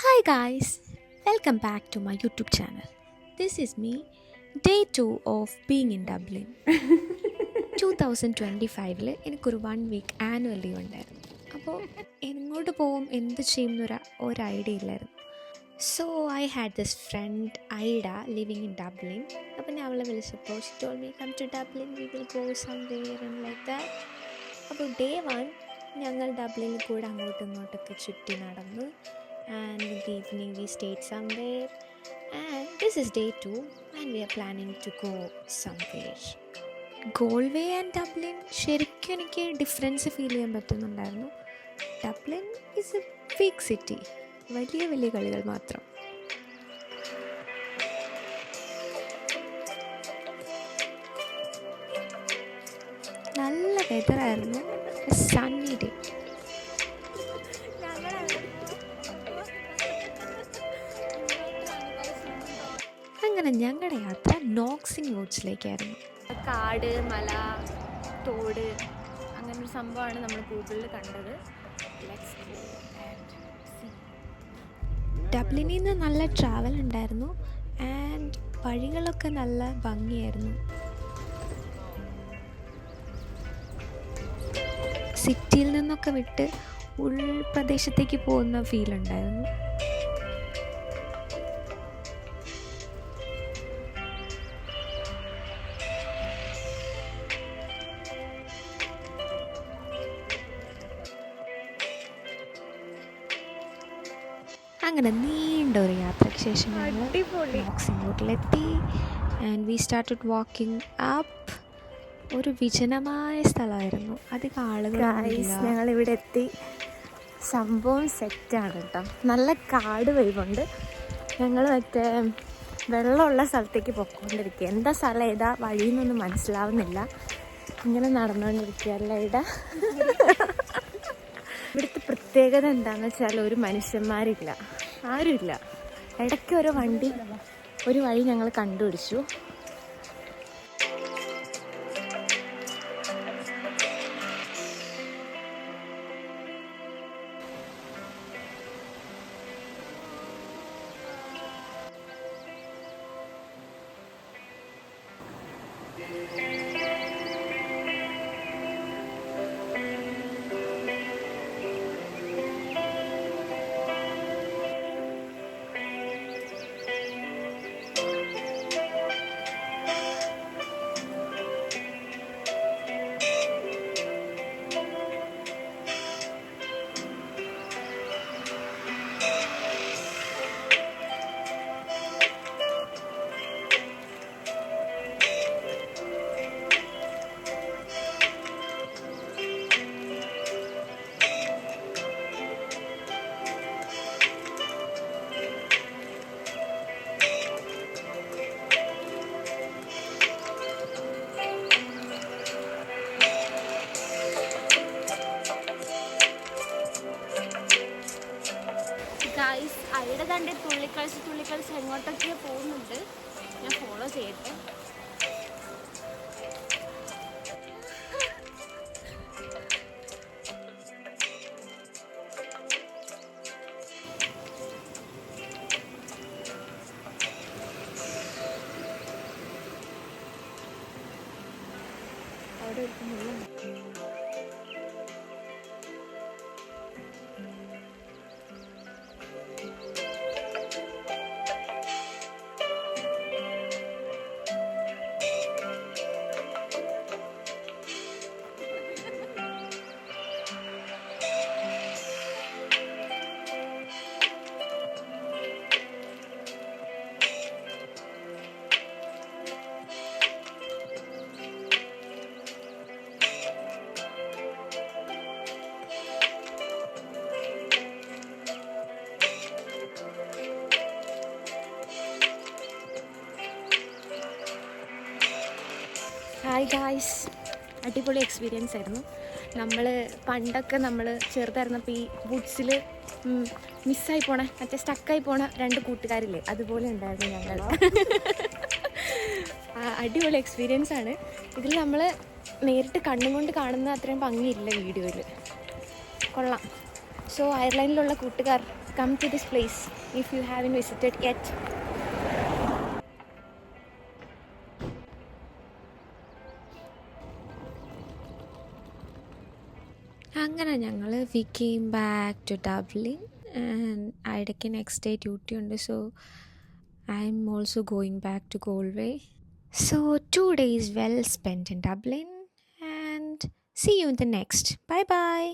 Hi guys, welcome back to my YouTube channel. This is me, day 2 of being in Dublin. 2025 എനിക്കൊരു 1 week annual leave ഉണ്ടായിരുന്നു. അപ്പോൾ എങ്ങോട്ട് പോവും എന്ത് ചെയ്യും ഒരു ഐഡിയ ഇല്ലായിരുന്നു. So I had this friend Aida living in Dublin. അപ്പം ഞാൻ അവളെ വിളിച്ചപ്പോൾ she told me come to Dublin, we will go somewhere and like that. അപ്പോൾ ഡേ 1 ഞങ്ങൾ ഡബ്ലിനിൽ കൂടെ അങ്ങോട്ടും ഇങ്ങോട്ടൊക്കെ ചുറ്റി നടന്നു. And in the evening we stayed somewhere, and this is day 2 and we are planning to go somewhere. Galway and Dublin ശരിക്കും എനിക്ക് difference feel ചെയ്യാൻ പറ്റുന്നുണ്ടായിരുന്നു. Dublin is a big city, വലിയ വലിയ കളികൾ മാത്രം. നല്ല വെതറായിരുന്നു, സണ്ണി ഡേ. അങ്ങനെ ഞങ്ങളുടെ യാത്ര നോക്സിംഗ് വൂഡ്സിലേക്കായിരുന്നു. കാട്, മല, തോട്, അങ്ങനെ ഒരു സംഭവമാണ് നമ്മൾ ഗൂഗിളിൽ കണ്ടത്. ഡബ്ലിനിൽ നിന്ന് നല്ല ട്രാവൽ ഉണ്ടായിരുന്നു ആൻഡ് വഴികളൊക്കെ നല്ല ഭംഗിയായിരുന്നു. സിറ്റിയിൽ നിന്നൊക്കെ വിട്ട് ഉൾപ്രദേശത്തേക്ക് പോകുന്ന ഫീൽ ഉണ്ടായിരുന്നു. അങ്ങനെ നീണ്ട ഒരു യാത്രയ്ക്ക് ശേഷം ഞങ്ങൾ നോക്സിംഗ് റൂട്ടിലെത്തി and we started walking up. ഒരു വിജനമായ സ്ഥലമായിരുന്നു, അധികം ആളുകൾ. ഞങ്ങളിവിടെ എത്തി, സംഭവം സെറ്റാണ് കേട്ടോ. നല്ല കാട് വൈബുണ്ട്. ഞങ്ങൾ മറ്റേ വെള്ളമുള്ള സ്ഥലത്തേക്ക് പൊയ്ക്കൊണ്ടിരിക്കുക. എന്താ സ്ഥലം ഏതാ വഴിയെന്നൊന്നും മനസ്സിലാവുന്നില്ല. ഇങ്ങനെ നടന്നുകൊണ്ടിരിക്കുക ഇവിടെ. ഇവിടുത്തെ പ്രത്യേകത എന്താണെന്ന് വെച്ചാൽ ഒരു മനുഷ്യന്മാരില്ല, ആരുമില്ല. ഇടയ്ക്ക് ഒരു വഴി ഞങ്ങൾ കണ്ടുപിടിച്ചു. അവിടെ തന്നെ തുള്ളിക്കളിച്ച് എങ്ങോട്ടൊക്കെ പോകുന്നുണ്ട്. ഞാൻ ഫോളോ ചെയ്യട്ടെ. അവിടെ ഹായ് ഗായ്സ്, അടിപൊളി എക്സ്പീരിയൻസ് ആയിരുന്നു. പണ്ടൊക്കെ നമ്മൾ ചെറുതായിരുന്നപ്പോൾ ഈ വുഡ്സിൽ മിസ്സായി പോണ മറ്റേ സ്റ്റക്കായി പോണ 2 കൂട്ടുകാരില്ലേ, അതുപോലെ ഉണ്ടായിരുന്നു ഞങ്ങൾ. അടിപൊളി എക്സ്പീരിയൻസ് ആണ്. ഇതിൽ നമ്മൾ നേരിട്ട് കണ്ണും കൊണ്ട് കാണുന്ന അത്രയും ഭംഗിയില്ല വീഡിയോയിൽ. കൊള്ളാം. സോ അയർലൻഡിലുള്ള come to this place if you haven't visited yet. അങ്ങനെ ഞങ്ങൾ we came back to Dublin and ഐഡയ്ക്ക് നെക്സ്റ്റ് ഡേ ഡ്യൂട്ടി ഉണ്ട്. So I am also going back to Galway. So 2 days well spent in Dublin, and see you in the next. Bye bye.